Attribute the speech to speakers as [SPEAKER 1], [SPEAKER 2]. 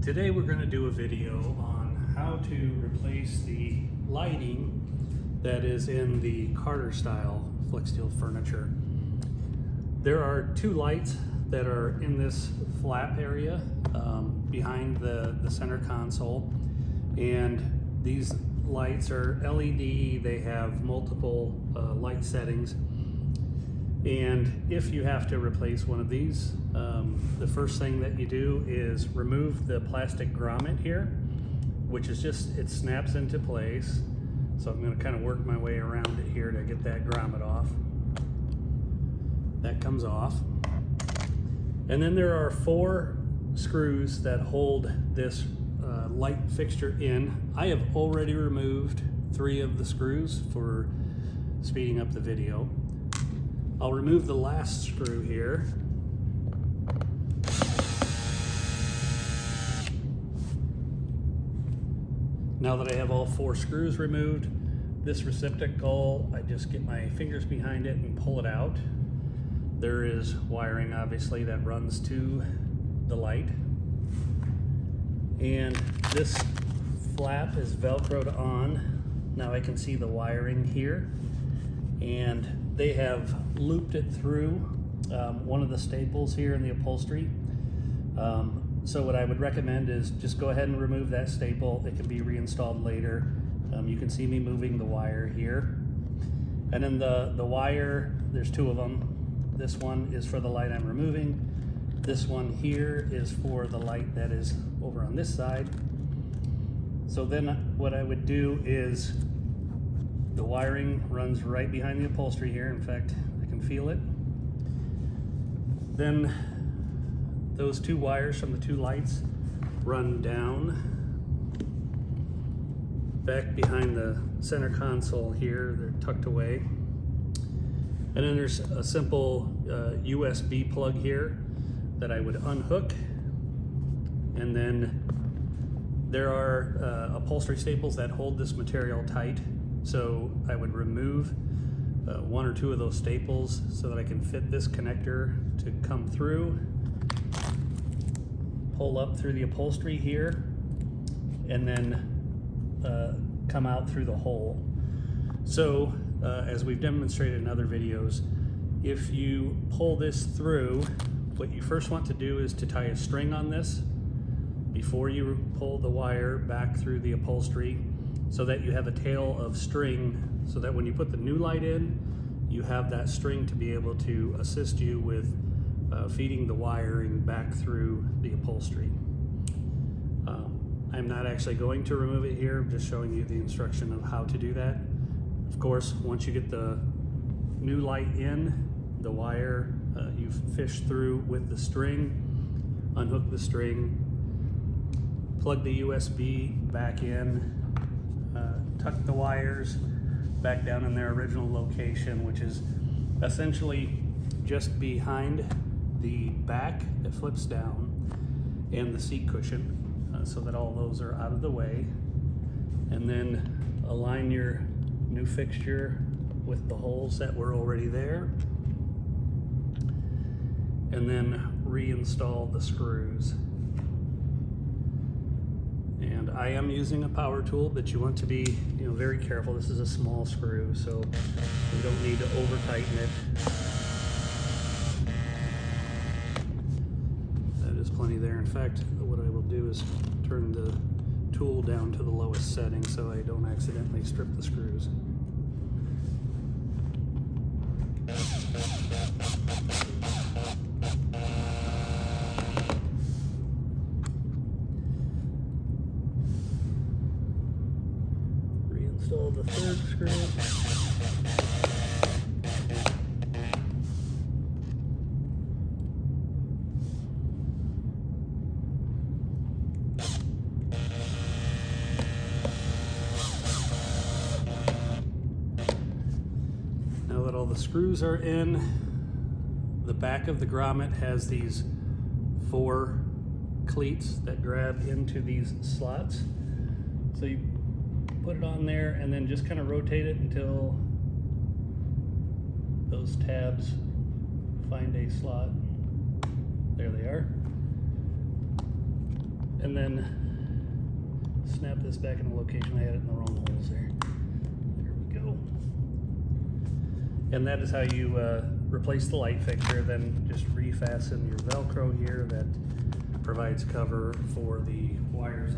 [SPEAKER 1] Today we're going to do a video on how to replace the lighting that is in the Carter style Flexsteel furniture. There are two lights that are in this flap area behind the center console, and these lights are LED. They have multiple light settings, and if you have to replace one of these, the first thing that you do is remove the plastic grommet here, which is just, it snaps into place. So I'm going to kind of work my way around it here to get that grommet off. That comes off. And then there are 4 screws that hold this light fixture in. I have already removed 3 of the screws for speeding up the video. I'll remove the last screw here. Now that I have all 4 screws removed, this receptacle, I just get my fingers behind it and pull it out. There is wiring, obviously, that runs to the light. And this flap is Velcroed on. Now I can see the wiring here. And they have looped it through one of the staples here in the upholstery. So what I would recommend is just go ahead and remove that staple. It can be reinstalled later. You can see me moving the wire here. And then the wire, there's 2 of them. This one is for the light I'm removing. This one here is for the light that is over on this side. So then what I would do is the wiring runs right behind the upholstery here. In fact, I can feel it. Then those 2 wires from the 2 lights run down back behind the center console here. They're tucked away. And then there's a simple USB plug here that I would unhook. And then there are upholstery staples that hold this material tight. So I would remove 1 or 2 of those staples so that I can fit this connector to come through, pull up through the upholstery here, and then come out through the hole. So as we've demonstrated in other videos, if you pull this through, what you first want to do is to tie a string on this before you pull the wire back through the upholstery, so that you have a tail of string, so that when you put the new light in, you have that string to be able to assist you with feeding the wiring back through the upholstery. I'm not actually going to remove it here, I'm just showing you the instruction of how to do that. Of course, once you get the new light in, the wire you fish through with the string, unhook the string, plug the USB back in, tuck the wires back down in their original location, which is essentially just behind the back that flips down and the seat cushion, so that all those are out of the way. And then align your new fixture with the holes that were already there, and then reinstall the screws. And I am using a power tool, but you want to be, very careful. This is a small screw, so you don't need to over tighten it. That is plenty there. In fact, what I will do is turn the tool down to the lowest setting so I don't accidentally strip the screws. Reinstall the 3rd screw. Now that all the screws are in, the back of the grommet has these 4 cleats that grab into these slots. So you put it on there and then just kind of rotate it until those tabs find a slot. There they are. And then snap this back into location. I had it in the wrong holes there. There we go. And that is how you replace the light fixture. Then just refasten your Velcro here that provides cover for the wires